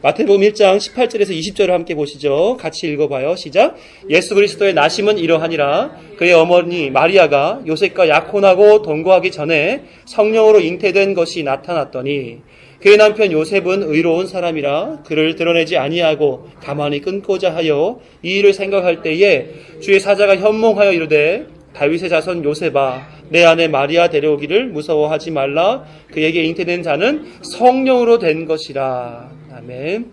마태복음 1장 18절에서 20절을 함께 보시죠. 같이 읽어봐요. 시작. 예수 그리스도의 나심은 이러하니라. 그의 어머니 마리아가 요셉과 약혼하고 동거하기 전에 성령으로 잉태된 것이 나타났더니 그의 남편 요셉은 의로운 사람이라 그를 드러내지 아니하고 가만히 끊고자 하여 이 일을 생각할 때에 주의 사자가 현몽하여 이르되 다윗의 자손 요셉아 내 아내 마리아 데려오기를 무서워하지 말라. 그에게 잉태된 자는 성령으로 된 것이라. 아멘.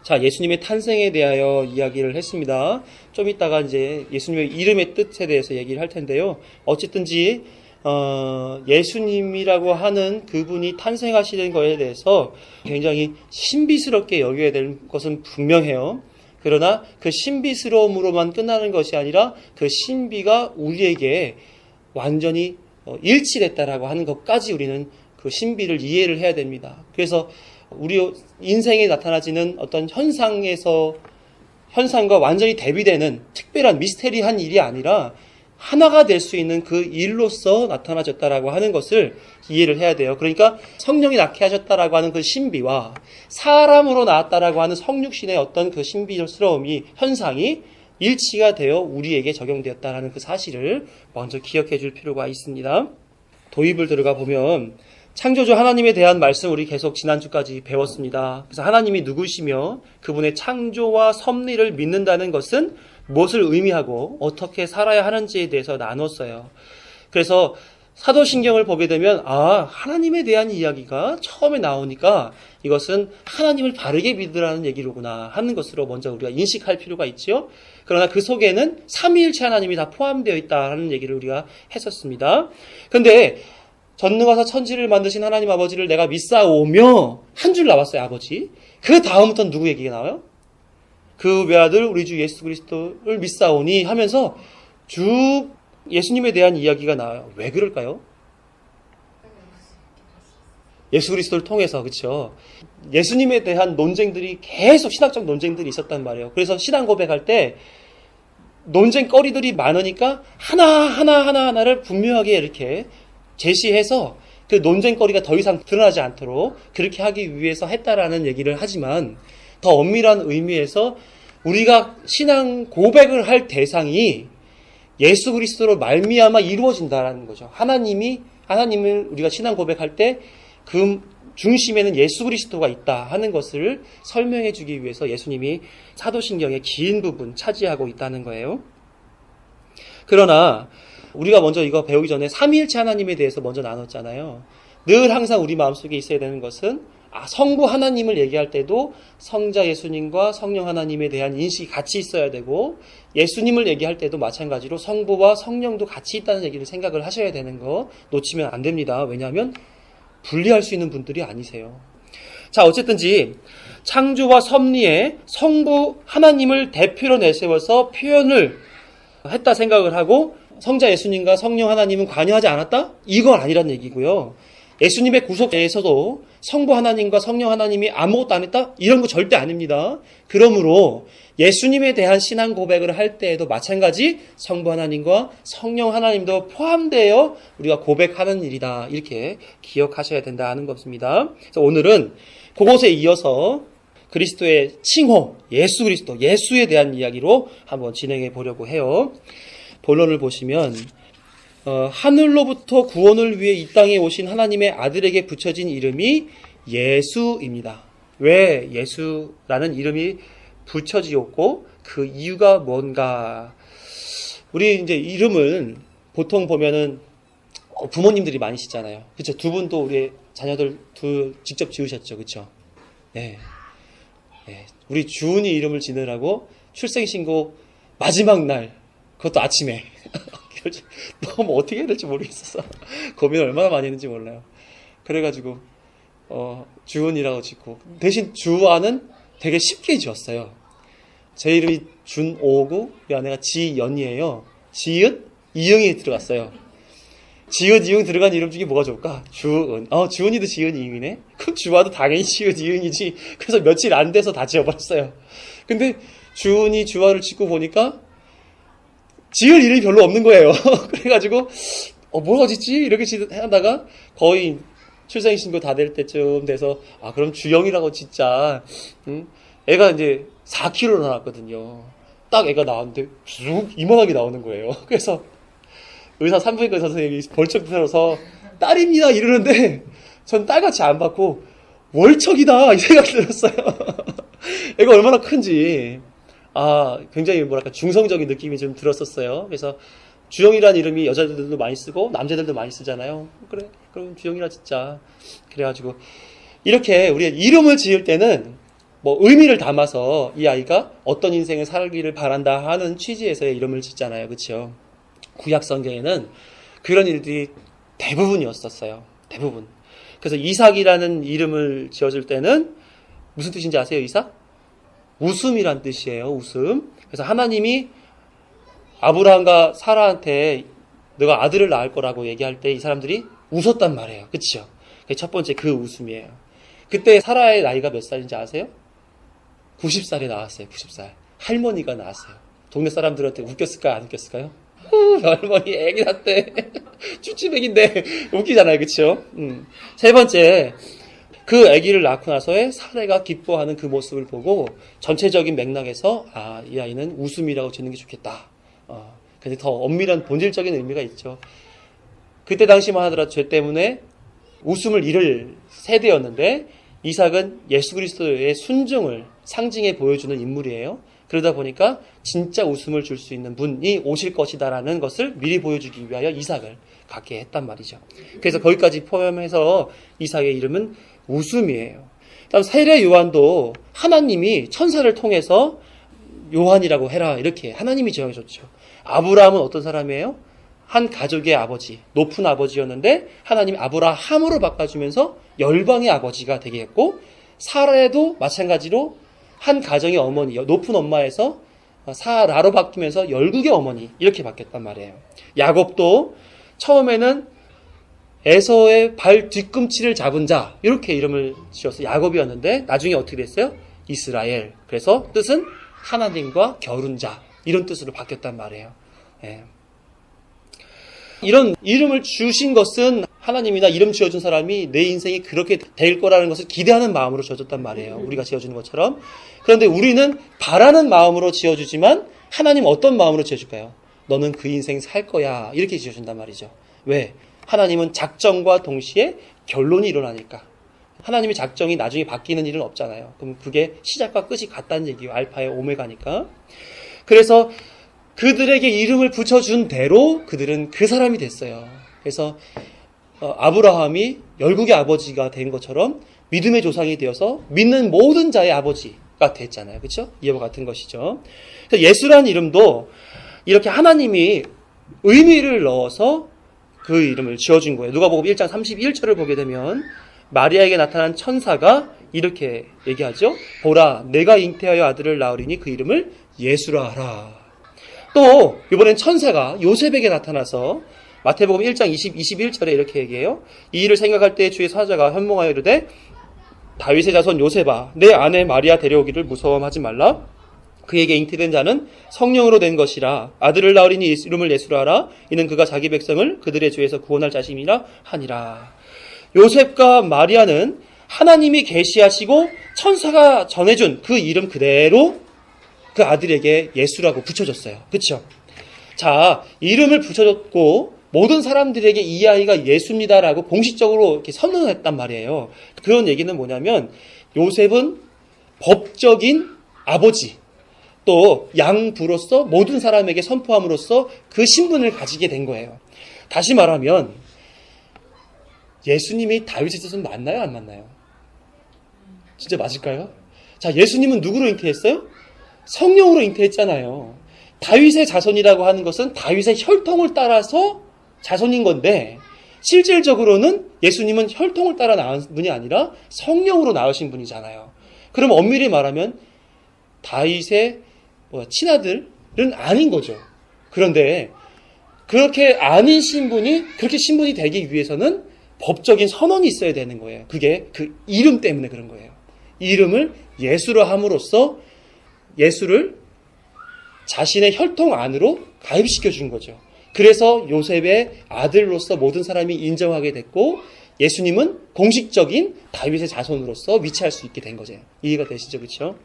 자, 예수님의 탄생에 대하여 이야기를 했습니다. 좀 이따가 이제 예수님의 이름의 뜻에 대해서 얘기를 할 텐데요. 어쨌든지 예수님이라고 하는 그분이 탄생하시는 것에 대해서 굉장히 신비스럽게 여겨야 될 것은 분명해요. 그러나 그 신비스러움으로만 끝나는 것이 아니라 그 신비가 우리에게 완전히 일치됐다라고 하는 것까지 우리는 그 신비를 이해를 해야 됩니다. 그래서 우리 인생에 나타나지는 어떤 현상과 완전히 대비되는 특별한 미스테리한 일이 아니라 하나가 될 수 있는 그 일로서 나타나셨다라고 하는 것을 이해를 해야 돼요. 그러니까 성령이 낳게 하셨다라고 하는 그 신비와 사람으로 나왔다라고 하는 성육신의 어떤 그 신비스러움이 현상이 일치가 되어 우리에게 적용되었다라는 그 사실을 먼저 기억해 줄 필요가 있습니다. 도입을 들어가 보면 창조주 하나님에 대한 말씀 우리 계속 지난주까지 배웠습니다. 그래서 하나님이 누구시며 그분의 창조와 섭리를 믿는다는 것은 무엇을 의미하고 어떻게 살아야 하는지에 대해서 나눴어요. 그래서 사도신경을 보게 되면 하나님에 대한 이야기가 처음에 나오니까 이것은 하나님을 바르게 믿으라는 얘기로구나 하는 것으로 먼저 우리가 인식할 필요가 있죠. 그러나 그 속에는 삼위일체 하나님이 다 포함되어 있다는 얘기를 우리가 했었습니다. 그런데 전능하사 천지를 만드신 하나님 아버지를 내가 믿사오며 한 줄 나왔어요. 아버지. 그 다음부터는 누구 얘기가 나와요? 그 외아들 우리 주 예수 그리스도를 믿사오니 하면서 쭉 예수님에 대한 이야기가 나와요. 왜 그럴까요? 예수 그리스도를 통해서, 그렇죠? 예수님에 대한 논쟁들이 계속 신학적 논쟁들이 있었단 말이에요. 그래서 신앙 고백할 때 논쟁거리들이 많으니까 하나를 분명하게 이렇게 제시해서 그 논쟁거리가 더 이상 드러나지 않도록 그렇게 하기 위해서 했다라는 얘기를 하지만 더 엄밀한 의미에서 우리가 신앙 고백을 할 대상이 예수 그리스도로 말미암아 이루어진다라는 거죠. 하나님을 우리가 신앙 고백할 때 그 중심에는 예수 그리스도가 있다 하는 것을 설명해 주기 위해서 예수님이 사도신경의 긴 부분 차지하고 있다는 거예요. 그러나 우리가 먼저 이거 배우기 전에 삼위일체 하나님에 대해서 먼저 나눴잖아요. 늘 항상 우리 마음속에 있어야 되는 것은 성부 하나님을 얘기할 때도 성자 예수님과 성령 하나님에 대한 인식이 같이 있어야 되고 예수님을 얘기할 때도 마찬가지로 성부와 성령도 같이 있다는 얘기를 생각을 하셔야 되는 거 놓치면 안 됩니다. 왜냐하면 분리할 수 있는 분들이 아니세요. 자, 어쨌든지 창조와 섭리에 성부 하나님을 대표로 내세워서 표현을 했다 생각을 하고 성자 예수님과 성령 하나님은 관여하지 않았다? 이건 아니란 얘기고요. 예수님의 구속에서도 성부 하나님과 성령 하나님이 아무것도 안 했다? 이런 거 절대 아닙니다. 그러므로 예수님에 대한 신앙 고백을 할 때에도 마찬가지 성부 하나님과 성령 하나님도 포함되어 우리가 고백하는 일이다. 이렇게 기억하셔야 된다는 것입니다. 그래서 오늘은 그것에 이어서 그리스도의 칭호, 예수 그리스도, 예수에 대한 이야기로 한번 진행해 보려고 해요. 본론을 보시면 하늘로부터 구원을 위해 이 땅에 오신 하나님의 아들에게 붙여진 이름이 예수입니다. 왜 예수라는 이름이 붙여지었고 그 이유가 뭔가? 우리 이제 이름을 보통 보면은 부모님들이 많이 짓잖아요. 그렇죠? 두 분도 우리 자녀들 직접 지으셨죠, 그렇죠? 네. 우리 주은이 이름을 지느라고 출생신고 마지막 날, 그것도 아침에 너무 어떻게 해야 될지 모르겠어서 고민을 얼마나 많이 했는지 몰라요. 그래가지고 주은이라고 짓고 대신 주아는 되게 쉽게 지었어요. 제 이름이 준오고 우리 아내가 지연이에요. 지읒 이응이 들어갔어요. 지읒 이응 들어간 이름 중에 뭐가 좋을까? 주은. 주은이도 지읒 이응이네. 그럼 주아도 당연히 지읒 이응이지. 그래서 며칠 안 돼서 다 지어버렸어요. 근데 주은이 주아를 짓고 보니까 지을 이름이 별로 없는 거예요. 그래가지고 뭐가 짓지? 이렇게 하다가 거의 출생신고 다 될 때쯤 돼서 그럼 주영이라고 진짜 애가 이제 4kg로 나왔거든요. 딱 애가 나왔는데 쑥 이만하게 나오는 거예요. 그래서 산부인과 의사 선생님이 벌쩍 들어서 딸입니다 이러는데 전 딸같이 안 받고 월척이다 이 생각이 들었어요. 애가 얼마나 큰지 굉장히 뭐랄까 중성적인 느낌이 좀 들었었어요. 그래서 주영이라는 이름이 여자들도 많이 쓰고 남자들도 많이 쓰잖아요. 그래 그럼 주영이라 진짜. 그래가지고 이렇게 우리가 이름을 지을 때는 뭐 의미를 담아서 이 아이가 어떤 인생을 살기를 바란다 하는 취지에서의 이름을 짓잖아요. 그렇죠? 구약 성경에는 그런 일들이 대부분이었었어요. 대부분. 그래서 이삭이라는 이름을 지어줄 때는 무슨 뜻인지 아세요? 이삭? 웃음이란 뜻이에요. 웃음. 그래서 하나님이 아브라함과 사라한테 너가 아들을 낳을 거라고 얘기할 때 이 사람들이 웃었단 말이에요. 그렇죠? 첫 번째 그 웃음이에요. 그때 사라의 나이가 몇 살인지 아세요? 90살에 나왔어요. 90살. 할머니가 나왔어요. 동네 사람들한테 웃겼을까요? 안 웃겼을까요? 할머니 애기 낳대. 쭈쭈백인데 웃기잖아요. 그렇죠? 세 번째, 그 아기를 낳고 나서의 사례가 기뻐하는 그 모습을 보고 전체적인 맥락에서 이 아이는 웃음이라고 짓는 게 좋겠다. 근데 더 엄밀한 본질적인 의미가 있죠. 그때 당시만 하더라도 죄 때문에 웃음을 잃을 세대였는데 이삭은 예수 그리스도의 순종을 상징해 보여주는 인물이에요. 그러다 보니까 진짜 웃음을 줄 수 있는 분이 오실 것이다라는 것을 미리 보여주기 위하여 이삭을 갖게 했단 말이죠. 그래서 거기까지 포함해서 이삭의 이름은 웃음이에요. 다음 세례 요한도 하나님이 천사를 통해서 요한이라고 해라 이렇게 하나님이 정해줬죠. 아브라함은 어떤 사람이에요? 한 가족의 아버지, 높은 아버지였는데 하나님이 아브라함으로 바꿔주면서 열방의 아버지가 되게 했고 사라도 마찬가지로 한 가정의 어머니, 높은 엄마에서 사라로 바뀌면서 열국의 어머니 이렇게 바뀌었단 말이에요. 야곱도 처음에는 에서의 발 뒤꿈치를 잡은 자 이렇게 이름을 지어서 야곱이었는데 나중에 어떻게 됐어요? 이스라엘. 그래서 뜻은 하나님과 겨룬 자 이런 뜻으로 바뀌었단 말이에요. 예. 이런 이름을 주신 것은 하나님이나 이름 지어준 사람이 내 인생이 그렇게 될 거라는 것을 기대하는 마음으로 지어줬단 말이에요. 우리가 지어주는 것처럼. 그런데 우리는 바라는 마음으로 지어주지만 하나님 어떤 마음으로 지어줄까요? 너는 그 인생 살 거야 이렇게 지어준단 말이죠. 왜? 하나님은 작정과 동시에 결론이 일어나니까. 하나님의 작정이 나중에 바뀌는 일은 없잖아요. 그럼 그게 시작과 끝이 같다는 얘기예요. 알파의 오메가니까. 그래서 그들에게 이름을 붙여준 대로 그들은 그 사람이 됐어요. 그래서 아브라함이 열국의 아버지가 된 것처럼 믿음의 조상이 되어서 믿는 모든 자의 아버지가 됐잖아요. 그렇죠? 이와 같은 것이죠. 예수라는 이름도 이렇게 하나님이 의미를 넣어서 그 이름을 지어준 거예요. 누가복음 1장 31절을 보게 되면 마리아에게 나타난 천사가 이렇게 얘기하죠. 보라, 내가 잉태하여 아들을 낳으리니 그 이름을 예수라 하라. 또 이번엔 천사가 요셉에게 나타나서 마태복음 1장 21절에 이렇게 얘기해요. 이 일을 생각할 때 주의 사자가 현몽하여 이르되 다윗의 자손 요셉아 내 아내 마리아 데려오기를 무서워하지 말라. 그에게 잉태된 자는 성령으로 된 것이라. 아들을 낳으리니 이름을 예수라 하라. 이는 그가 자기 백성을 그들의 죄에서 구원할 자심이라 하니라. 요셉과 마리아는 하나님이 계시하시고 천사가 전해준 그 이름 그대로 그 아들에게 예수라고 붙여줬어요. 그렇죠? 자, 이름을 붙여줬고 모든 사람들에게 이 아이가 예수입니다라고 공식적으로 이렇게 선언을 했단 말이에요. 그런 얘기는 뭐냐면 요셉은 법적인 아버지 또 양부로서 모든 사람에게 선포함으로써 그 신분을 가지게 된 거예요. 다시 말하면 예수님이 다윗의 자손 맞나요? 안 맞나요? 진짜 맞을까요? 자, 예수님은 누구로 잉태했어요? 성령으로 잉태했잖아요. 다윗의 자손이라고 하는 것은 다윗의 혈통을 따라서 자손인 건데 실질적으로는 예수님은 혈통을 따라 낳은 분이 아니라 성령으로 낳으신 분이잖아요. 그럼 엄밀히 말하면 다윗의 친아들은 아닌 거죠. 그런데 그렇게 아닌 신분이 그렇게 신분이 되기 위해서는 법적인 선언이 있어야 되는 거예요. 그게 그 이름 때문에 그런 거예요. 이름을 예수로 함으로써 예수를 자신의 혈통 안으로 가입시켜 준 거죠. 그래서 요셉의 아들로서 모든 사람이 인정하게 됐고 예수님은 공식적인 다윗의 자손으로서 위치할 수 있게 된 거죠. 이해가 되시죠? 그렇죠?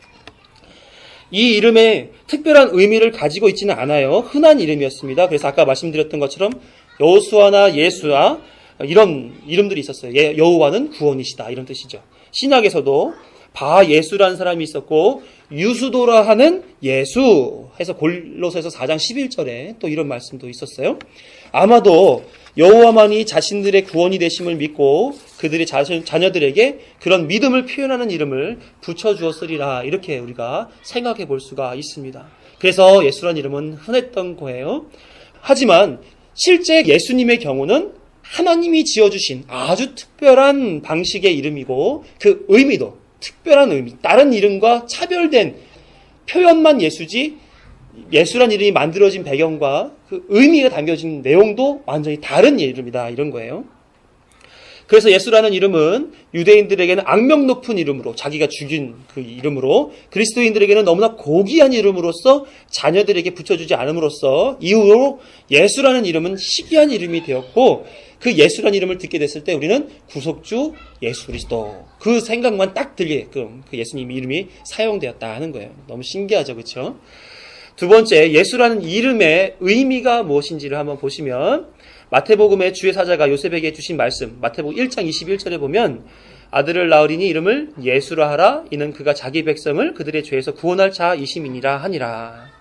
이 이름에 특별한 의미를 가지고 있지는 않아요. 흔한 이름이었습니다. 그래서 아까 말씀드렸던 것처럼 여호수아나 예수아 이런 이름들이 있었어요. 여호와는 구원이시다 이런 뜻이죠. 신약에서도 바예수라는 사람이 있었고 유수도라 하는 예수 해서 골로새서 4장 11절에 또 이런 말씀도 있었어요. 아마도 여호와만이 자신들의 구원이 되심을 믿고 그들의 자녀들에게 그런 믿음을 표현하는 이름을 붙여주었으리라 이렇게 우리가 생각해 볼 수가 있습니다. 그래서 예수란 이름은 흔했던 거예요. 하지만 실제 예수님의 경우는 하나님이 지어주신 아주 특별한 방식의 이름이고 그 의미도 특별한 의미, 다른 이름과 차별된 표현만 예수지 예수란 이름이 만들어진 배경과 그 의미가 담겨진 내용도 완전히 다른 이름이다 이런 거예요. 그래서 예수라는 이름은 유대인들에게는 악명 높은 이름으로 자기가 죽인 그 이름으로 그리스도인들에게는 너무나 고귀한 이름으로서 자녀들에게 붙여주지 않음으로써 이후로 예수라는 이름은 희귀한 이름이 되었고 그 예수라는 이름을 듣게 됐을 때 우리는 구속주 예수 그리스도 그 생각만 딱 들게끔 그 예수님 이름이 사용되었다 하는 거예요. 너무 신기하죠, 그렇죠? 두 번째, 예수라는 이름의 의미가 무엇인지를 한번 보시면 마태복음의 주의 사자가 요셉에게 주신 말씀 마태복음 1장 21절에 보면 아들을 낳으리니 이름을 예수라 하라 이는 그가 자기 백성을 그들의 죄에서 구원할 자이심이니라 하니라.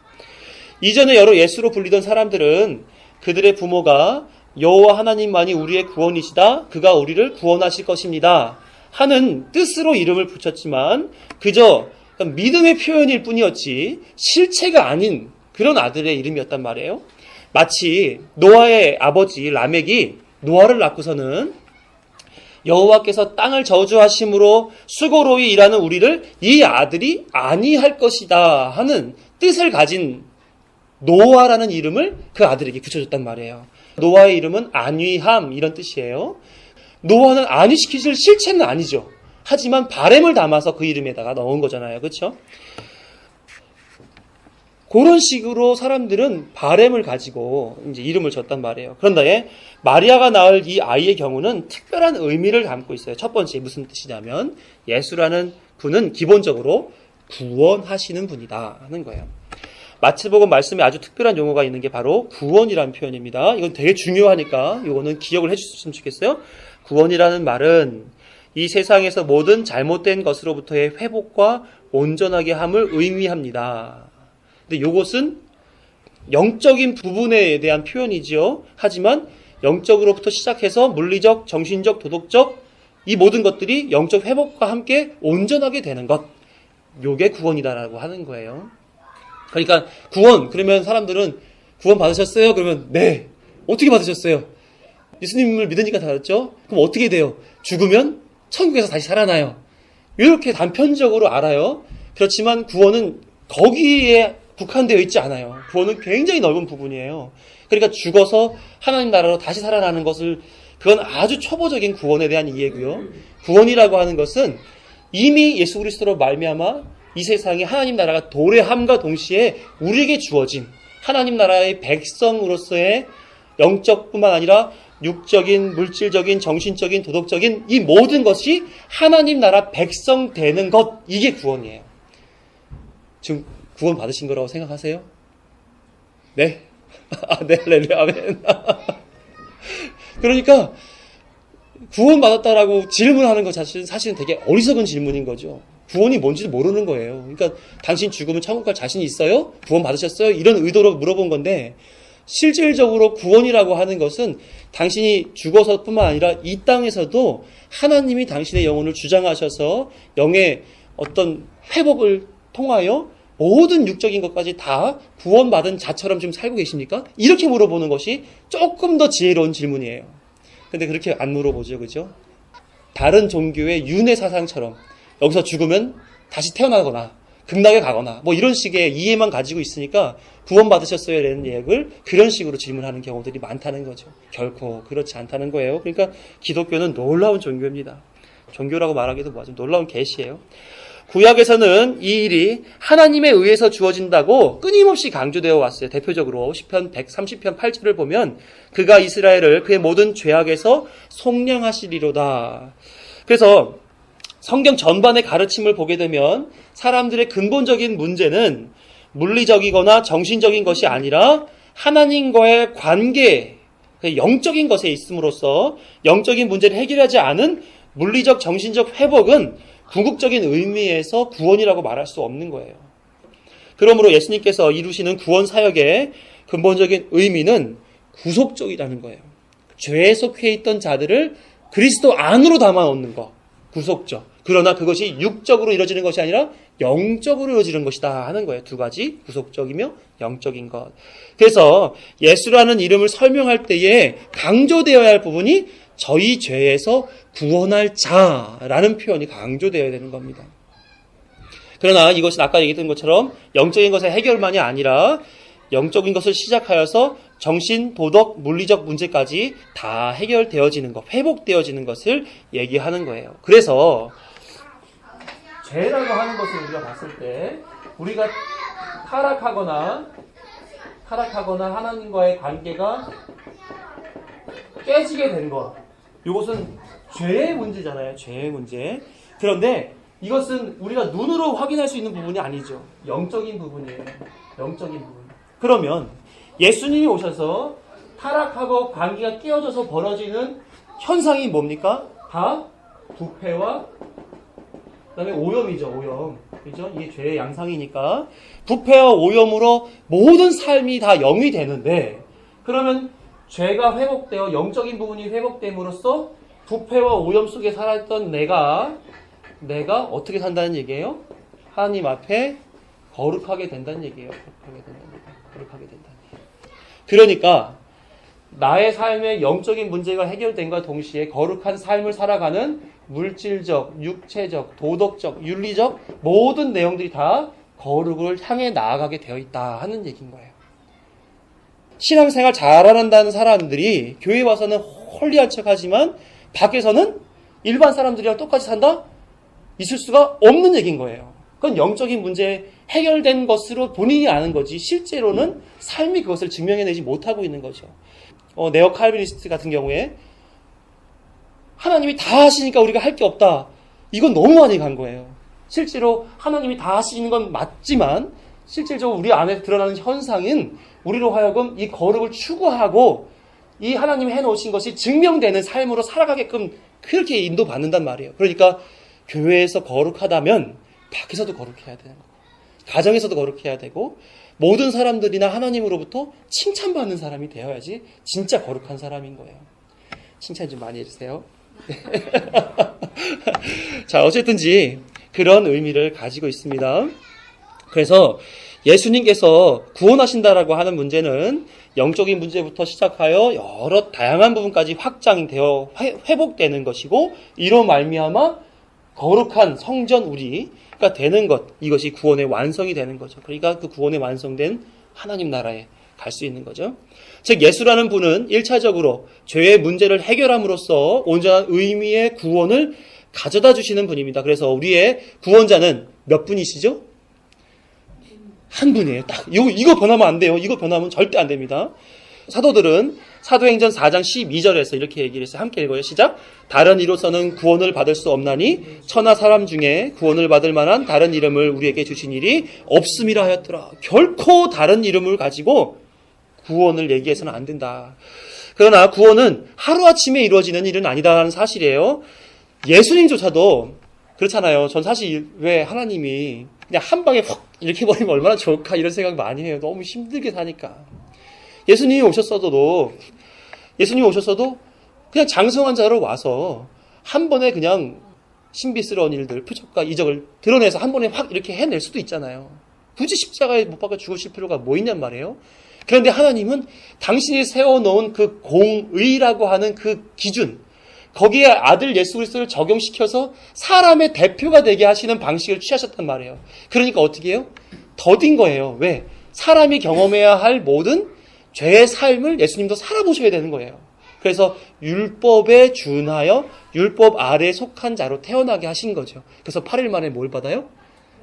이전에 여러 예수로 불리던 사람들은 그들의 부모가 여호와 하나님만이 우리의 구원이시다 그가 우리를 구원하실 것입니다 하는 뜻으로 이름을 붙였지만 그저 믿음의 표현일 뿐이었지 실체가 아닌 그런 아들의 이름이었단 말이에요. 마치 노아의 아버지 라멕이 노아를 낳고서는 여호와께서 땅을 저주하심으로 수고로이 일하는 우리를 이 아들이 아니할 것이다 하는 뜻을 가진 노아라는 이름을 그 아들에게 붙여줬단 말이에요. 노아의 이름은 안위함 이런 뜻이에요. 노아는 안위시키실 실체는 아니죠. 하지만 바램을 담아서 그 이름에다가 넣은 거잖아요. 그렇죠? 그런 식으로 사람들은 바램을 가지고 이제 이름을 줬단 말이에요. 그런데 마리아가 낳을 이 아이의 경우는 특별한 의미를 담고 있어요. 첫 번째 무슨 뜻이냐면 예수라는 분은 기본적으로 구원하시는 분이다 하는 거예요. 마태복음 말씀에 아주 특별한 용어가 있는 게 바로 구원이라는 표현입니다. 이건 되게 중요하니까 이거는 기억을 해주셨으면 좋겠어요. 구원이라는 말은 이 세상에서 모든 잘못된 것으로부터의 회복과 온전하게 함을 의미합니다. 근데 이것은 영적인 부분에 대한 표현이지요. 하지만 영적으로부터 시작해서 물리적, 정신적, 도덕적 이 모든 것들이 영적 회복과 함께 온전하게 되는 것. 요게 구원이다라고 하는 거예요. 그러니까 구원 그러면 사람들은 구원 받으셨어요? 그러면 네. 어떻게 받으셨어요? 예수님을 믿으니까 받았죠? 그럼 어떻게 돼요? 죽으면 천국에서 다시 살아나요. 이렇게 단편적으로 알아요. 그렇지만 구원은 거기에 국한되어 있지 않아요. 구원은 굉장히 넓은 부분이에요. 그러니까 죽어서 하나님 나라로 다시 살아나는 것을 그건 아주 초보적인 구원에 대한 이해고요. 구원이라고 하는 것은 이미 예수 그리스도로 말미암아 이 세상에 하나님 나라가 도래함과 동시에 우리에게 주어진 하나님 나라의 백성으로서의 영적뿐만 아니라 육적인, 물질적인, 정신적인, 도덕적인 이 모든 것이 하나님 나라 백성 되는 것 이게 구원이에요. 지금 구원 받으신 거라고 생각하세요? 네? 네, 아멘. 그러니까 구원 받았다라고 질문하는 것 자체는 사실은 되게 어리석은 질문인 거죠. 구원이 뭔지도 모르는 거예요. 그러니까 당신 죽으면 천국 갈 자신이 있어요? 구원 받으셨어요? 이런 의도로 물어본 건데 실질적으로 구원이라고 하는 것은 당신이 죽어서뿐만 아니라 이 땅에서도 하나님이 당신의 영혼을 주장하셔서 영의 어떤 회복을 통하여 모든 육적인 것까지 다 구원받은 자처럼 지금 살고 계십니까? 이렇게 물어보는 것이 조금 더 지혜로운 질문이에요. 근데 그렇게 안 물어보죠. 그죠? 다른 종교의 윤회 사상처럼 여기서 죽으면 다시 태어나거나 극락에 가거나 뭐 이런 식의 이해만 가지고 있으니까 구원받으셨어요? 라는 얘기를 그런 식으로 질문하는 경우들이 많다는 거죠. 결코 그렇지 않다는 거예요. 그러니까 기독교는 놀라운 종교입니다. 종교라고 말하기도 뭐하죠. 놀라운 계시예요. 구약에서는 이 일이 하나님에 의해서 주어진다고 끊임없이 강조되어 왔어요. 대표적으로 시편 130편 8절을 보면 그가 이스라엘을 그의 모든 죄악에서 속량하시리로다. 그래서 성경 전반의 가르침을 보게 되면 사람들의 근본적인 문제는 물리적이거나 정신적인 것이 아니라 하나님과의 관계, 영적인 것에 있음으로써 영적인 문제를 해결하지 않은 물리적, 정신적 회복은 궁극적인 의미에서 구원이라고 말할 수 없는 거예요. 그러므로 예수님께서 이루시는 구원 사역의 근본적인 의미는 구속적이라는 거예요. 죄에 속해 있던 자들을 그리스도 안으로 담아 놓는 것, 구속적. 그러나 그것이 육적으로 이루어지는 것이 아니라 영적으로 이루어지는 것이다 하는 거예요. 두 가지, 구속적이며 영적인 것. 그래서 예수라는 이름을 설명할 때에 강조되어야 할 부분이 저희 죄에서 구원할 자라는 표현이 강조되어야 되는 겁니다. 그러나 이것은 아까 얘기했던 것처럼 영적인 것의 해결만이 아니라 영적인 것을 시작하여서 정신, 도덕, 물리적 문제까지 다 해결되어지는 것, 회복되어지는 것을 얘기하는 거예요. 그래서 죄라고 하는 것을 우리가 봤을 때 우리가 타락하거나 하나님과의 관계가 깨지게 된 것, 이것은 죄의 문제잖아요. 죄의 문제. 그런데 이것은 우리가 눈으로 확인할 수 있는 부분이 아니죠. 영적인 부분이에요. 영적인 부분. 그러면 예수님이 오셔서 타락하고 관계가 깨어져서 벌어지는 현상이 뭡니까? 다 부패와 그다음에 오염이죠. 오염. 그죠? 이게 죄의 양상이니까 부패와 오염으로 모든 삶이 다 영이 되는데, 그러면 죄가 회복되어 영적인 부분이 회복됨으로써 부패와 오염 속에 살았던 내가 어떻게 산다는 얘기예요? 하나님 앞에 거룩하게 된다는 얘기예요. 거룩하게 된다는 얘기예요. 그러니까 나의 삶의 영적인 문제가 해결된과 동시에 거룩한 삶을 살아가는 물질적, 육체적, 도덕적, 윤리적 모든 내용들이 다 거룩을 향해 나아가게 되어 있다 하는 얘기인 거예요. 신앙생활 잘한다는 사람들이 교회 와서는 홀리한 척하지만 밖에서는 일반 사람들이랑 똑같이 산다? 있을 수가 없는 얘기인 거예요. 그건 영적인 문제 해결된 것으로 본인이 아는 거지 실제로는 삶이 그것을 증명해내지 못하고 있는 거죠. 네오 칼비니스트 같은 경우에 하나님이 다 하시니까 우리가 할 게 없다. 이건 너무 많이 간 거예요. 실제로 하나님이 다 하시는 건 맞지만 실질적으로 우리 안에 드러나는 현상은 우리로 하여금 이 거룩을 추구하고 이 하나님이 해놓으신 것이 증명되는 삶으로 살아가게끔 그렇게 인도받는단 말이에요. 그러니까 교회에서 거룩하다면 밖에서도 거룩해야 되는 거예요. 가정에서도 거룩해야 되고 모든 사람들이나 하나님으로부터 칭찬받는 사람이 되어야지 진짜 거룩한 사람인 거예요. 칭찬 좀 많이 해주세요. 자, 어쨌든지 그런 의미를 가지고 있습니다. 그래서 예수님께서 구원하신다라고 하는 문제는 영적인 문제부터 시작하여 여러 다양한 부분까지 확장되어 회복되는 것이고 이로 말미암아 거룩한 성전 우리가 되는 것, 이것이 구원의 완성이 되는 거죠. 그러니까 그 구원의 완성된 하나님 나라에 갈 수 있는 거죠. 즉 예수라는 분은 1차적으로 죄의 문제를 해결함으로써 온전한 의미의 구원을 가져다 주시는 분입니다. 그래서 우리의 구원자는 몇 분이시죠? 한 분이에요. 딱 이거 변하면 안 돼요. 이거 변하면 절대 안 됩니다. 사도들은 사도행전 4장 12절에서 이렇게 얘기를 했어요. 함께 읽어요. 시작. 다른 이로서는 구원을 받을 수 없나니 천하 사람 중에 구원을 받을 만한 다른 이름을 우리에게 주신 일이 없음이라 하였더라. 결코 다른 이름을 가지고 구원을 얘기해서는 안 된다. 그러나 구원은 하루아침에 이루어지는 일은 아니다라는 사실이에요. 예수님조차도 그렇잖아요. 전 사실 왜 하나님이 그냥 한 방에 확 이렇게 버리면 얼마나 좋을까 이런 생각 많이 해요. 너무 힘들게 사니까. 예수님이 오셨어도 그냥 장성한 자로 와서 한 번에 그냥 신비스러운 일들, 표적과 이적을 드러내서 한 번에 확 이렇게 해낼 수도 있잖아요. 굳이 십자가에 못 박아 죽으실 필요가 뭐 있냔 말이에요. 그런데 하나님은 당신이 세워놓은 그 공의라고 하는 그 기준, 거기에 아들 예수 그리스도를 적용시켜서 사람의 대표가 되게 하시는 방식을 취하셨단 말이에요. 그러니까 어떻게 해요? 더딘 거예요. 왜? 사람이 경험해야 할 모든 죄의 삶을 예수님도 살아보셔야 되는 거예요. 그래서 율법에 준하여 율법 아래에 속한 자로 태어나게 하신 거죠. 그래서 8일 만에 뭘 받아요?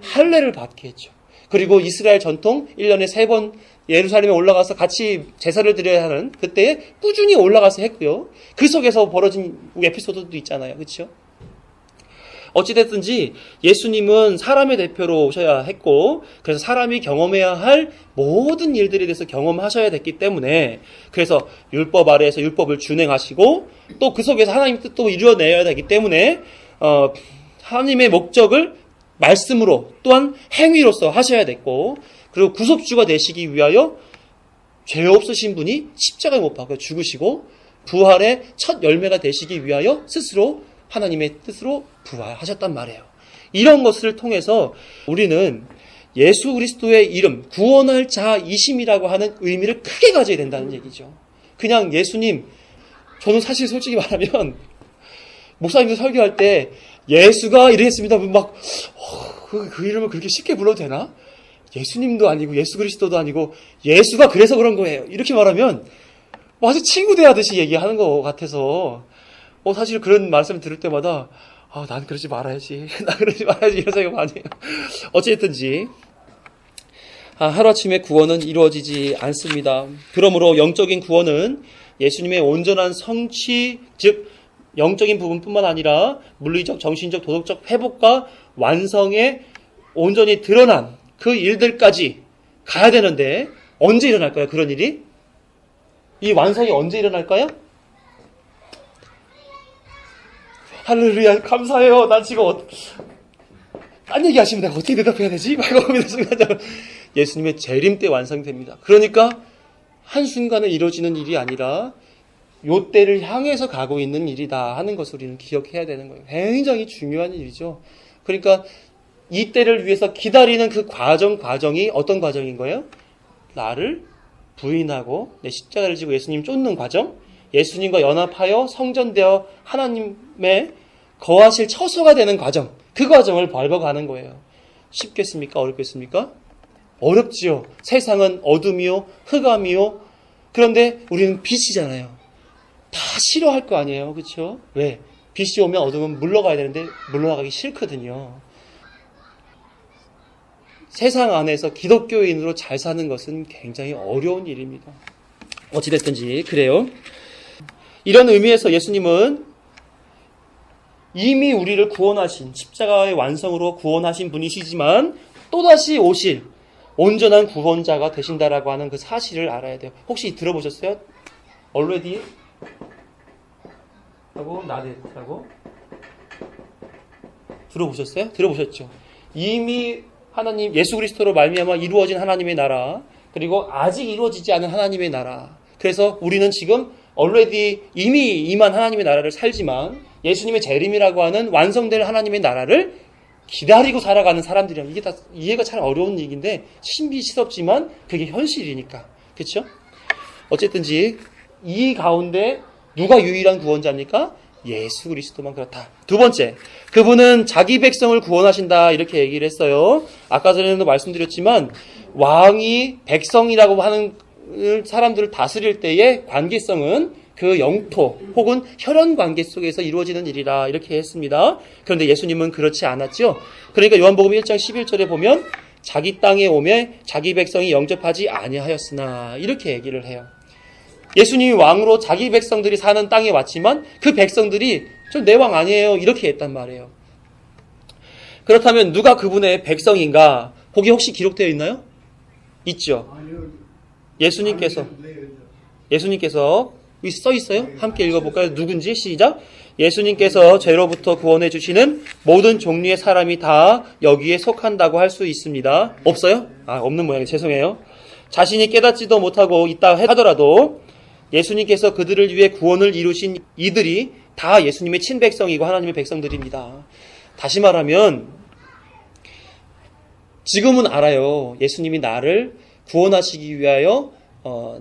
할례를 받게 했죠. 그리고 이스라엘 전통 1년에 3번 예루살렘에 올라가서 같이 제사를 드려야 하는 그때에 꾸준히 올라가서 했고요. 그 속에서 벌어진 에피소드도 있잖아요. 그렇죠? 어찌됐든지 예수님은 사람의 대표로 오셔야 했고, 그래서 사람이 경험해야 할 모든 일들에 대해서 경험하셔야 됐기 때문에, 그래서 율법 아래에서 율법을 준행하시고 또 그 속에서 하나님의 뜻도 이루어내야 되기 때문에 하나님의 목적을 말씀으로 또한 행위로서 하셔야 됐고, 그리고 구속주가 되시기 위하여 죄 없으신 분이 십자가에 못 박혀 죽으시고 부활의 첫 열매가 되시기 위하여 스스로 하나님의 뜻으로 부활하셨단 말이에요. 이런 것을 통해서 우리는 예수 그리스도의 이름, 구원할 자이심이라고 하는 의미를 크게 가져야 된다는 얘기죠. 그냥 예수님, 저는 사실 솔직히 말하면 목사님들 설교할 때 예수가 이랬습니다. 막 그 이름을 그렇게 쉽게 불러도 되나? 예수님도 아니고 예수 그리스도도 아니고 예수가 그래서 그런 거예요. 이렇게 말하면 아주 친구 대하듯이 얘기하는 것 같아서 사실 그런 말씀을 들을 때마다 난 그러지 말아야지. 난 그러지 말아야지. 이런 생각 많이 해요. 어쨌든지 하루아침에 구원은 이루어지지 않습니다. 그러므로 영적인 구원은 예수님의 온전한 성취, 즉 영적인 부분뿐만 아니라 물리적, 정신적, 도덕적 회복과 완성에 온전히 드러난 그 일들까지 가야 되는데 언제 일어날까요? 그런 일이? 이 완성이 언제 일어날까요? 할렐루야, 감사해요. 난 지금 딴 얘기 하시면 내가 어떻게 대답해야 되지? 말고 고민하는 순간 예수님의 재림 때 완성됩니다. 그러니까 한순간에 이루어지는 일이 아니라 요 때를 향해서 가고 있는 일이다 하는 것을 우리는 기억해야 되는 거예요. 굉장히 중요한 일이죠. 그러니까 이 때를 위해서 기다리는 그 과정이 어떤 과정인 거예요? 나를 부인하고 내 십자가를 지고 예수님 쫓는 과정, 예수님과 연합하여 성전되어 하나님의 거하실 처소가 되는 과정, 그 과정을 밟아가는 거예요. 쉽겠습니까? 어렵겠습니까? 어렵지요. 세상은 어둠이요, 흑암이요. 그런데 우리는 빛이잖아요. 다 싫어할 거 아니에요. 그렇죠? 왜? 빛이 오면 어둠은 물러가야 되는데 물러나가기 싫거든요. 세상 안에서 기독교인으로 잘 사는 것은 굉장히 어려운 일입니다. 어찌됐든지 그래요. 이런 의미에서 예수님은 이미 우리를 구원하신, 십자가의 완성으로 구원하신 분이시지만 또다시 오실 온전한 구원자가 되신다라고 하는 그 사실을 알아야 돼요. 혹시 들어보셨어요? already 하고 not yet 하고 들어보셨어요? 들어보셨죠? 이미 하나님, 예수 그리스도로 말미암아 이루어진 하나님의 나라, 그리고 아직 이루어지지 않은 하나님의 나라. 그래서 우리는 지금 already 이미 임한 하나님의 나라를 살지만 예수님의 재림이라고 하는 완성될 하나님의 나라를 기다리고 살아가는 사람들이라면 이게 다 이해가 참 어려운 얘기인데 신비스럽지만 그게 현실이니까. 그렇죠? 어쨌든지 이 가운데 누가 유일한 구원자입니까? 예수 그리스도만 그렇다. 두 번째, 그분은 자기 백성을 구원하신다 이렇게 얘기를 했어요. 아까 전에도 말씀드렸지만 왕이 백성이라고 하는 사람들을 다스릴 때의 관계성은 그 영토 혹은 혈연 관계 속에서 이루어지는 일이라 이렇게 했습니다. 그런데 예수님은 그렇지 않았죠. 그러니까 요한복음 1장 11절에 보면 자기 땅에 오매 자기 백성이 영접하지 아니하였으나 이렇게 얘기를 해요. 예수님이 왕으로 자기 백성들이 사는 땅에 왔지만 그 백성들이 저 내 왕 아니에요 이렇게 했단 말이에요. 그렇다면 누가 그분의 백성인가? 거기 혹시 기록되어 있나요? 있죠. 예수님께서 써 있어요? 함께 읽어볼까요? 누군지 시작. 예수님께서 죄로부터 구원해 주시는 모든 종류의 사람이 다 여기에 속한다고 할 수 있습니다. 없어요? 없는 모양이에요. 죄송해요. 자신이 깨닫지도 못하고 있다 하더라도 예수님께서 그들을 위해 구원을 이루신 이들이 다 예수님의 친백성이고 하나님의 백성들입니다. 다시 말하면 지금은 알아요. 예수님이 나를 구원하시기 위하여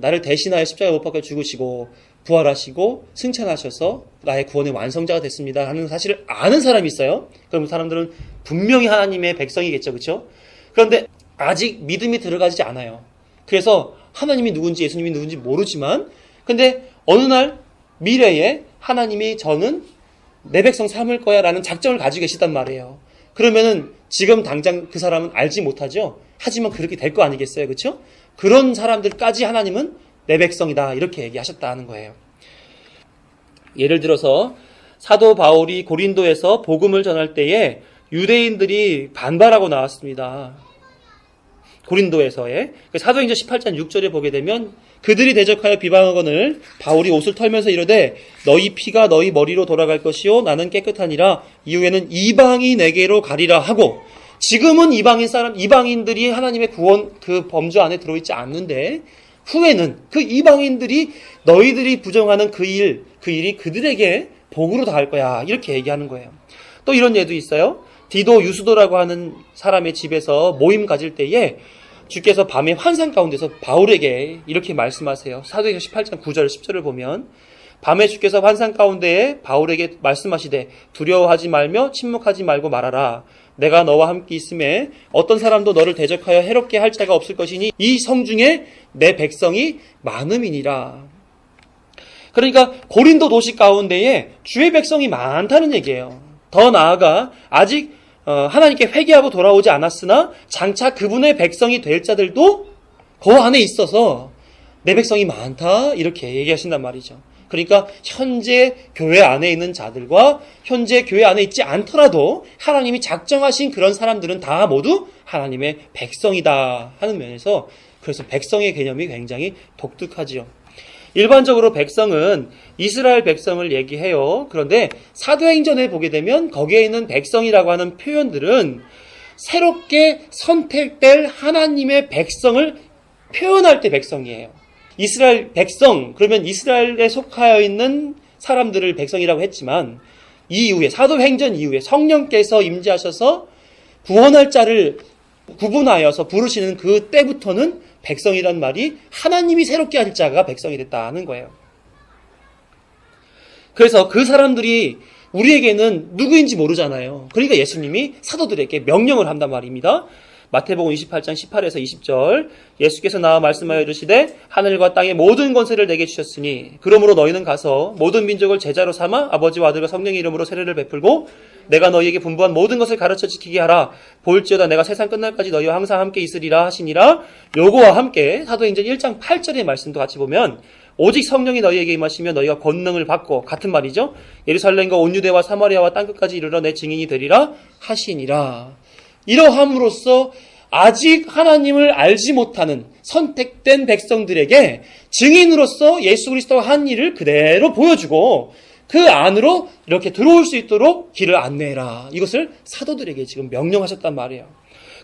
나를 대신하여 십자가에 못 박혀 죽으시고 부활하시고 승천하셔서 나의 구원의 완성자가 됐습니다 하는 사실을 아는 사람이 있어요. 그럼 그 사람들은 분명히 하나님의 백성이겠죠. 그렇죠? 그런데 아직 믿음이 들어가지 않아요. 그래서 하나님이 누군지 예수님이 누군지 모르지만 근데 어느 날 미래에 하나님이 저는 내 백성 삼을 거야 라는 작정을 가지고 계시단 말이에요. 그러면은 지금 당장 그 사람은 알지 못하죠. 하지만 그렇게 될 거 아니겠어요. 그렇죠? 그런 사람들까지 하나님은 내 백성이다 이렇게 얘기하셨다는 거예요. 예를 들어서 사도 바울이 고린도에서 복음을 전할 때에 유대인들이 반발하고 나왔습니다. 고린도에서의 사도행전 18장 6절에 보게 되면 그들이 대적하여 비방하거늘 바울이 옷을 털면서 이르되 너희 피가 너희 머리로 돌아갈 것이요 나는 깨끗하니라 이후에는 이방이 내게로 가리라 하고 지금은 이방인들이 하나님의 구원 그 범주 안에 들어있지 않는데 후에는 그 이방인들이 너희들이 부정하는 그 일이 그들에게 복으로 닿을 거야 이렇게 얘기하는 거예요. 또 이런 예도 있어요. 디도 유스도라고 하는 사람의 집에서 모임 가질 때에 주께서 밤에 환상 가운데서 바울에게 이렇게 말씀하세요. 사도행전 18장 9절 10절을 보면 밤에 주께서 환상 가운데에 바울에게 말씀하시되 두려워하지 말며 침묵하지 말고 말하라. 내가 너와 함께 있음에 어떤 사람도 너를 대적하여 해롭게 할 자가 없을 것이니 이 성중에 내 백성이 많음이니라. 그러니까 고린도 도시 가운데에 주의 백성이 많다는 얘기예요. 더 나아가 아직 하나님께 회개하고 돌아오지 않았으나 장차 그분의 백성이 될 자들도 그 안에 있어서 내 백성이 많다 이렇게 얘기하신단 말이죠. 그러니까 현재 교회 안에 있는 자들과 현재 교회 안에 있지 않더라도 하나님이 작정하신 그런 사람들은 다 모두 하나님의 백성이다 하는 면에서 그래서 백성의 개념이 굉장히 독특하지요. 일반적으로 백성은 이스라엘 백성을 얘기해요. 그런데 사도행전에 보게 되면 거기에 있는 백성이라고 하는 표현들은 새롭게 선택될 하나님의 백성을 표현할 때 백성이에요. 이스라엘 백성, 그러면 이스라엘에 속하여 있는 사람들을 백성이라고 했지만 이후에 사도행전 이후에 성령께서 임재하셔서 구원할 자를 구분하여서 부르시는 그 때부터는 백성이란 말이 하나님이 새롭게 할 자가 백성이 됐다는 거예요. 그래서 그 사람들이 우리에게는 누구인지 모르잖아요. 그러니까 예수님이 사도들에게 명령을 한단 말입니다. 마태복음 28장 18에서 20절 예수께서 나와 말씀하여 이르시되 하늘과 땅의 모든 권세를 내게 주셨으니 그러므로 너희는 가서 모든 민족을 제자로 삼아 아버지와 아들과 성령의 이름으로 세례를 베풀고 내가 너희에게 분부한 모든 것을 가르쳐 지키게 하라. 볼지어다 내가 세상 끝날까지 너희와 항상 함께 있으리라 하시니라. 요거와 함께 사도행전 1장 8절의 말씀도 같이 보면 오직 성령이 너희에게 임하시면 너희가 권능을 받고 같은 말이죠. 예루살렘과 온 유대와 사마리아와 땅끝까지 이르러 내 증인이 되리라 하시니라. 이러함으로써 아직 하나님을 알지 못하는 선택된 백성들에게 증인으로서 예수 그리스도가 한 일을 그대로 보여주고 그 안으로 이렇게 들어올 수 있도록 길을 안내해라. 이것을 사도들에게 지금 명령하셨단 말이에요.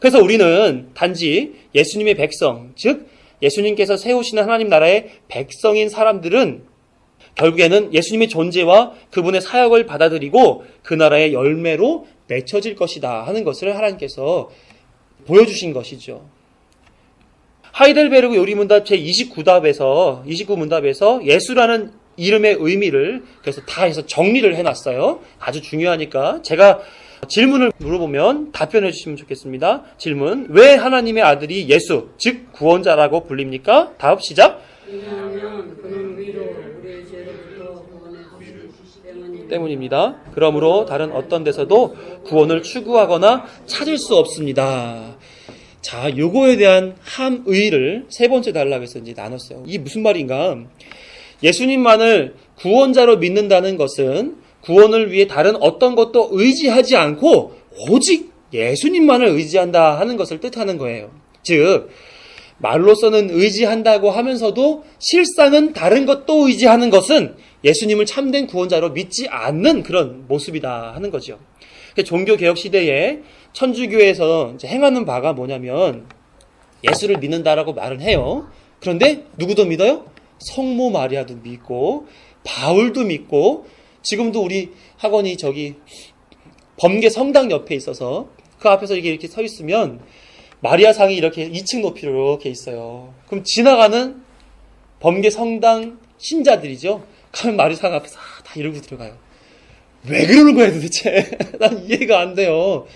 그래서 우리는 단지 예수님의 백성, 즉 예수님께서 세우시는 하나님 나라의 백성인 사람들은 결국에는 예수님의 존재와 그분의 사역을 받아들이고 그 나라의 열매로 맺혀질 것이다 하는 것을 하나님께서 보여주신 것이죠. 하이델베르그 요리문답 제29문답에서 예수라는 이름의 의미를 그래서 다 해서 정리를 해놨어요. 아주 중요하니까 제가 질문을 물어보면 답변해 주시면 좋겠습니다. 질문: 왜 하나님의 아들이 예수, 즉 구원자라고 불립니까? 답 시작. 왜냐하면 그는 위로 우리의 죄로부터 구원해 주시기 때문입니다. 그러므로 다른 어떤 데서도 구원을 추구하거나 찾을 수 없습니다. 자, 요거에 대한 함의를 세 번째 단락에서 이제 나눴어요. 이게 무슨 말인가? 예수님만을 구원자로 믿는다는 것은 구원을 위해 다른 어떤 것도 의지하지 않고 오직 예수님만을 의지한다 하는 것을 뜻하는 거예요. 즉 말로서는 의지한다고 하면서도 실상은 다른 것도 의지하는 것은 예수님을 참된 구원자로 믿지 않는 그런 모습이다 하는 거죠. 종교개혁 시대에 천주교에서 이제 행하는 바가 뭐냐면 예수를 믿는다라고 말은 해요. 그런데 누구도 믿어요? 성모 마리아도 믿고 바울도 믿고 지금도 우리 학원이 저기 범계 성당 옆에 있어서 그 앞에서 이렇게 서 있으면 마리아 상이 이렇게 2층 높이로 이렇게 있어요. 그럼 지나가는 범계 성당 신자들이죠. 가면 마리아 상 앞에서 다 이러고 들어가요. 왜 그러는 거예요 도대체? 난 이해가 안 돼요.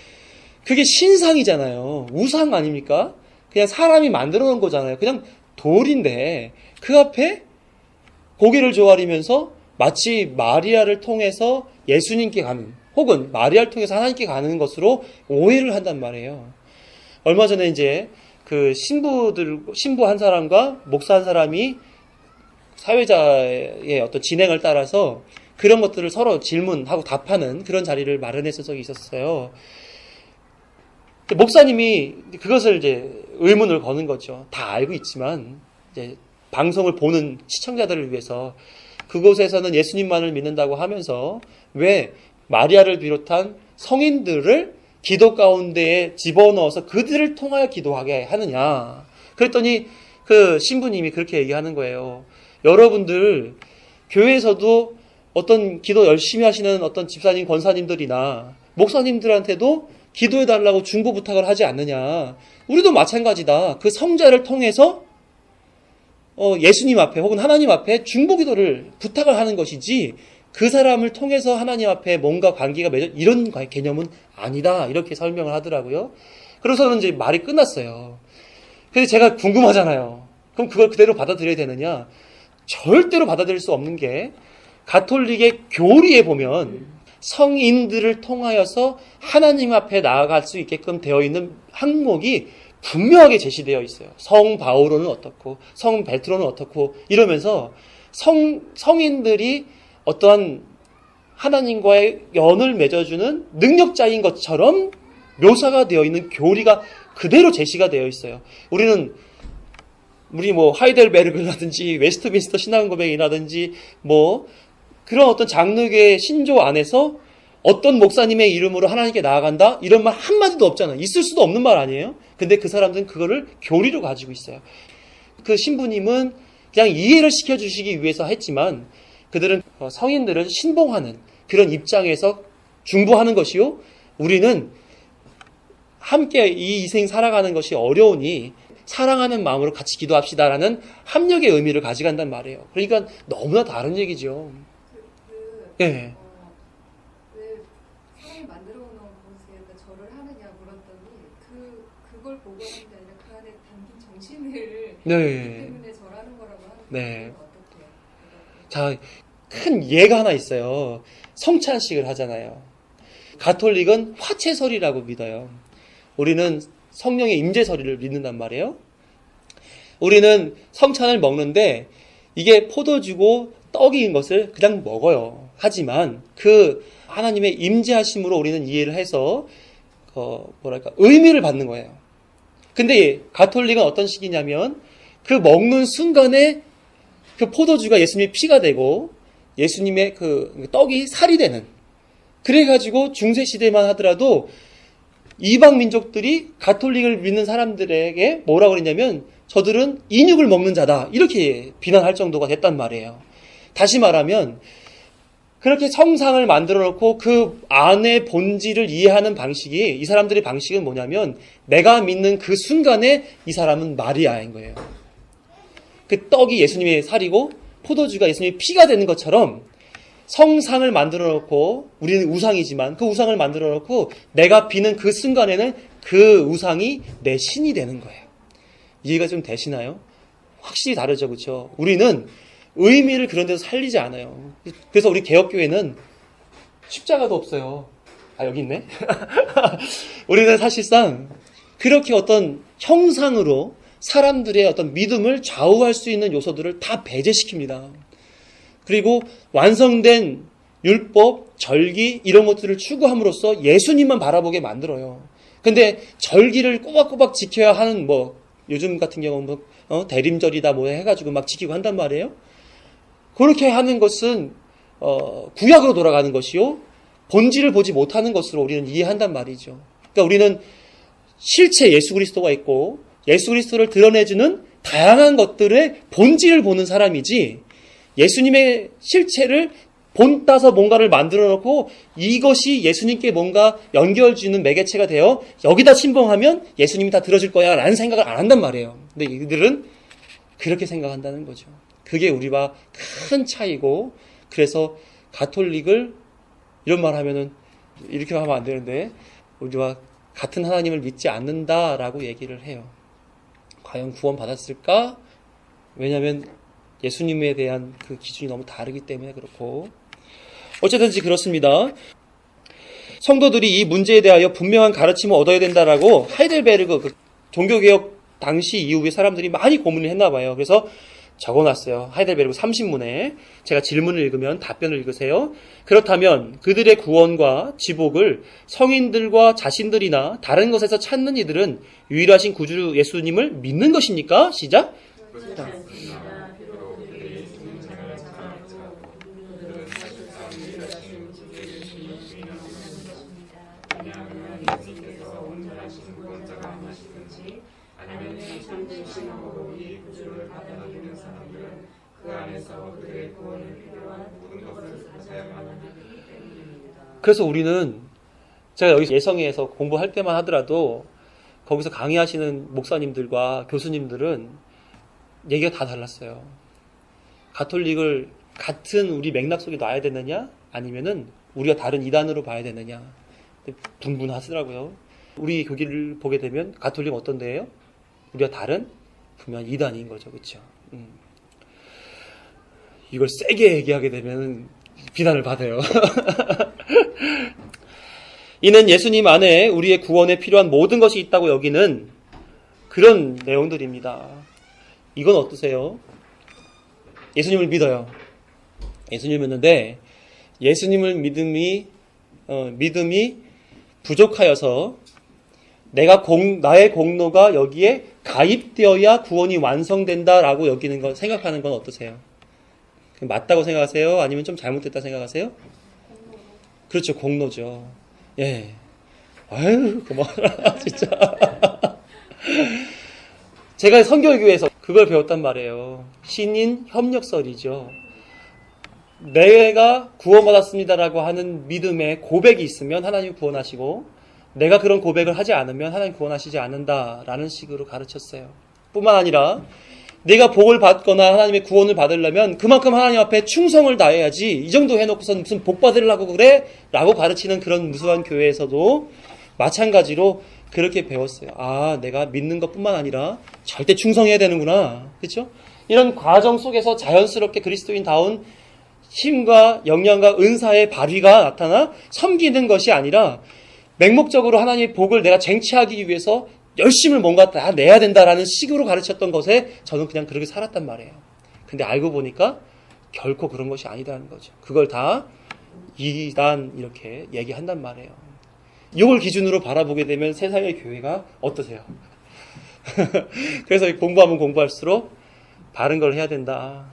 그게 신상이잖아요. 우상 아닙니까? 그냥 사람이 만들어 놓은 거잖아요. 그냥 돌인데 그 앞에 고개를 조아리면서 마치 마리아를 통해서 예수님께 가는, 혹은 마리아를 통해서 하나님께 가는 것으로 오해를 한단 말이에요. 얼마 전에 이제 그 신부 한 사람과 목사 한 사람이 사회자의 어떤 진행을 따라서 그런 것들을 서로 질문하고 답하는 그런 자리를 마련했던 적이 있었어요. 목사님이 그것을 이제 의문을 거는 거죠. 다 알고 있지만 이제 방송을 보는 시청자들을 위해서 그곳에서는 예수님만을 믿는다고 하면서 왜 마리아를 비롯한 성인들을 기도 가운데에 집어넣어서 그들을 통하여 기도하게 하느냐. 그랬더니 그 신부님이 그렇게 얘기하는 거예요. 여러분들 교회에서도 어떤 기도 열심히 하시는 어떤 집사님, 권사님들이나 목사님들한테도 기도해달라고 중보 부탁을 하지 않느냐. 우리도 마찬가지다. 그 성자를 통해서 예수님 앞에 혹은 하나님 앞에 중보 기도를 부탁을 하는 것이지 그 사람을 통해서 하나님 앞에 뭔가 관계가 맺어 이런 개념은 아니다. 이렇게 설명을 하더라고요. 그래서는 이제 말이 끝났어요. 그래서 제가 궁금하잖아요. 그럼 그걸 그대로 받아들여야 되느냐? 절대로 받아들일 수 없는 게 가톨릭의 교리에 보면 성인들을 통하여서 하나님 앞에 나아갈 수 있게끔 되어 있는 항목이 분명하게 제시되어 있어요. 성 바오로는 어떻고 성 베드로는 어떻고 이러면서 성인들이 어떠한 하나님과의 연을 맺어주는 능력자인 것처럼 묘사가 되어 있는 교리가 그대로 제시가 되어 있어요. 우리 뭐 하이델베르그라든지 웨스트민스터 신앙고백이라든지 뭐 그런 어떤 장르계의 신조 안에서 어떤 목사님의 이름으로 하나님께 나아간다? 이런 말 한마디도 없잖아요. 있을 수도 없는 말 아니에요? 근데 그 사람들은 그거를 교리로 가지고 있어요. 그 신부님은 그냥 이해를 시켜주시기 위해서 했지만 그들은 성인들을 신봉하는 그런 입장에서 중보하는 것이요. 우리는 함께 이 인생 살아가는 것이 어려우니 사랑하는 마음으로 같이 기도합시다라는 합력의 의미를 가져간단 말이에요. 그러니까 너무나 다른 얘기죠. 예. 왜 사람이 만들어 놓은 곳에다 절을 하느냐 물었더니 그걸 보고 하는 게 아니라 그 안에 담긴 정신을 네. 때문에 절하는 거라고 하는 네. 어떻게? 자, 큰 예가 하나 있어요. 성찬식을 하잖아요. 가톨릭은 화채설이라고 믿어요. 우리는 성령의 임재설을 믿는단 말이에요. 우리는 성찬을 먹는데 이게 포도주고 떡인 것을 그냥 먹어요. 하지만 그 하나님의 임재하심으로 우리는 이해를 해서 의미를 받는 거예요. 근데 가톨릭은 어떤 식이냐면 그 먹는 순간에 그 포도주가 예수님의 피가 되고 예수님의 그 떡이 살이 되는, 그래가지고 중세시대만 하더라도 이방 민족들이 가톨릭을 믿는 사람들에게 뭐라고 그랬냐면 저들은 인육을 먹는 자다 이렇게 비난할 정도가 됐단 말이에요. 다시 말하면 그렇게 성상을 만들어 놓고 그 안의 본질을 이해하는 방식이, 이 사람들의 방식은 뭐냐면 내가 믿는 그 순간에 이 사람은 마리아인 거예요. 그 떡이 예수님의 살이고 포도주가 예수님의 피가 되는 것처럼 성상을 만들어 놓고, 우리는 우상이지만 그 우상을 만들어 놓고 내가 비는 그 순간에는 그 우상이 내 신이 되는 거예요. 이해가 좀 되시나요? 확실히 다르죠, 그렇죠? 우리는 의미를 그런 데서 살리지 않아요. 그래서 우리 개혁교회는 십자가도 없어요. 아, 여기 있네. 우리는 사실상 그렇게 어떤 형상으로 사람들의 어떤 믿음을 좌우할 수 있는 요소들을 다 배제시킵니다. 그리고 완성된 율법, 절기 이런 것들을 추구함으로써 예수님만 바라보게 만들어요. 근데 절기를 꼬박꼬박 지켜야 하는 요즘 같은 경우는 대림절이다 해가지고 막 지키고 한단 말이에요. 그렇게 하는 것은 구약으로 돌아가는 것이요, 본질을 보지 못하는 것으로 우리는 이해한단 말이죠. 그러니까 우리는 실체 예수 그리스도가 있고 예수 그리스도를 드러내주는 다양한 것들의 본질을 보는 사람이지, 예수님의 실체를 본따서 뭔가를 만들어 놓고 이것이 예수님께 뭔가 연결주는 매개체가 되어 여기다 신봉하면 예수님이 다 들어줄 거야 라는 생각을 안 한단 말이에요. 근데 이들은 그렇게 생각한다는 거죠. 그게 우리와 큰 차이고, 그래서 가톨릭을 이런 말 하면은 이렇게 하면 안 되는데 우리와 같은 하나님을 믿지 않는다라고 얘기를 해요. 과연 구원 받았을까? 왜냐하면 예수님에 대한 그 기준이 너무 다르기 때문에 그렇고, 어쨌든지 그렇습니다. 성도들이 이 문제에 대하여 분명한 가르침을 얻어야 된다라고 하이델베르그 그 종교개혁 당시 이후에 사람들이 많이 고민을 했나 봐요. 그래서 적어놨어요. 하이델베르그 30문에. 제가 질문을 읽으면 답변을 읽으세요. 그렇다면 그들의 구원과 지복을 성인들과 자신들이나 다른 것에서 찾는 이들은 유일하신 구주 예수님을 믿는 것입니까? 시작. 그래서 우리는 제가 여기 예성에서 공부할 때만 하더라도 거기서 강의하시는 목사님들과 교수님들은 얘기가 다 달랐어요. 가톨릭을 같은 우리 맥락 속에 놔야 되느냐 아니면은 우리가 다른 이단으로 봐야 되느냐 분분하시더라고요. 우리 교기를 보게 되면 가톨릭 어떤 데예요? 우리가 다른 분명 이단인 거죠. 그렇죠? 이걸 세게 얘기하게 되면 비난을 받아요. 이는 예수님 안에 우리의 구원에 필요한 모든 것이 있다고 여기는 그런 내용들입니다. 이건 어떠세요? 예수님을 믿어요. 예수님을 믿는데 예수님을 믿음이 부족하여서 나의 공로가 여기에 가입되어야 구원이 완성된다라고 여기는 거 생각하는 건 어떠세요? 맞다고 생각하세요? 아니면 좀 잘못됐다 생각하세요? 그렇죠, 공로죠. 예. 아유, 고마워라, 진짜. 제가 선교교회에서 그걸 배웠단 말이에요. 신인 협력설이죠. 내가 구원받았습니다라고 하는 믿음의 고백이 있으면 하나님 구원하시고, 내가 그런 고백을 하지 않으면 하나님 구원하시지 않는다라는 식으로 가르쳤어요. 뿐만 아니라 내가 복을 받거나 하나님의 구원을 받으려면 그만큼 하나님 앞에 충성을 다해야지 이 정도 해놓고선 무슨 복 받으려고 그래? 라고 가르치는 그런 무수한 교회에서도 마찬가지로 그렇게 배웠어요. 아, 내가 믿는 것뿐만 아니라 절대 충성해야 되는구나. 그렇죠? 이런 과정 속에서 자연스럽게 그리스도인다운 힘과 역량과 은사의 발휘가 나타나 섬기는 것이 아니라 맹목적으로 하나님의 복을 내가 쟁취하기 위해서 열심을 뭔가 다 내야 된다라는 식으로 가르쳤던 것에 저는 그냥 그렇게 살았단 말이에요. 근데 알고 보니까 결코 그런 것이 아니다는 거죠. 그걸 다 이단 이렇게 얘기한단 말이에요. 이걸 기준으로 바라보게 되면 세상의 교회가 어떠세요? 그래서 공부하면 공부할수록 바른 걸 해야 된다.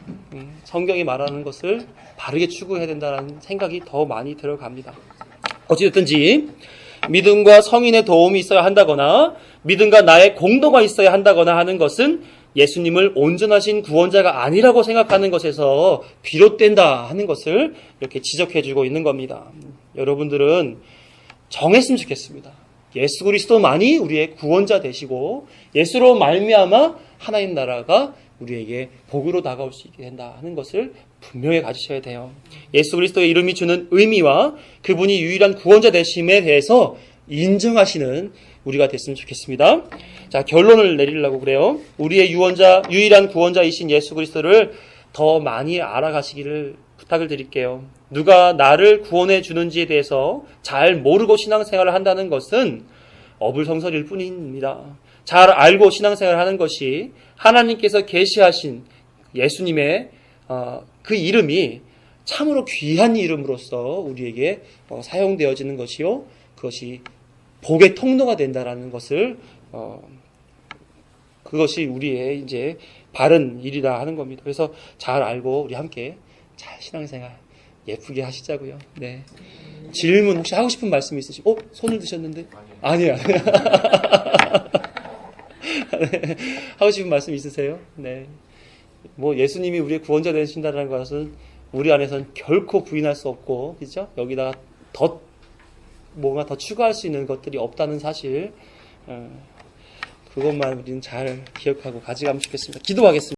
성경이 말하는 것을 바르게 추구해야 된다는 생각이 더 많이 들어갑니다. 어찌됐든지 믿음과 성인의 도움이 있어야 한다거나 믿음과 나의 공로가 있어야 한다거나 하는 것은 예수님을 온전하신 구원자가 아니라고 생각하는 것에서 비롯된다 하는 것을 이렇게 지적해주고 있는 겁니다. 여러분들은 정했으면 좋겠습니다. 예수 그리스도만이 우리의 구원자 되시고 예수로 말미암아 하나님 나라가 우리에게 복으로 다가올 수 있게 된다 하는 것을 분명히 가지셔야 돼요. 예수 그리스도의 이름이 주는 의미와 그분이 유일한 구원자 되심에 대해서 인정하시는 우리가 됐으면 좋겠습니다. 자, 결론을 내리려고 그래요. 우리의 유일한 구원자이신 예수 그리스도를 더 많이 알아가시기를 부탁을 드릴게요. 누가 나를 구원해 주는지에 대해서 잘 모르고 신앙생활을 한다는 것은 어불성설일 뿐입니다. 잘 알고 신앙생활을 하는 것이 하나님께서 계시하신 예수님의 그 이름이 참으로 귀한 이름으로서 우리에게 사용되어지는 것이요. 그것이 복의 통로가 된다라는 것을 그것이 우리의 이제 바른 일이다 하는 겁니다. 그래서 잘 알고 우리 함께 잘 신앙생활 예쁘게 하시자고요. 네. 질문 혹시 하고 싶은 말씀 있으시고? 손을 드셨는데? 아니요. 네. 하고 싶은 말씀 있으세요? 네. 뭐 예수님이 우리의 구원자 되신다는 것은 우리 안에서는 결코 부인할 수 없고, 그렇죠? 여기다가 뭔가 더 추가할 수 있는 것들이 없다는 사실, 그것만 우리는 잘 기억하고 가져가면 좋겠습니다. 기도하겠습니다.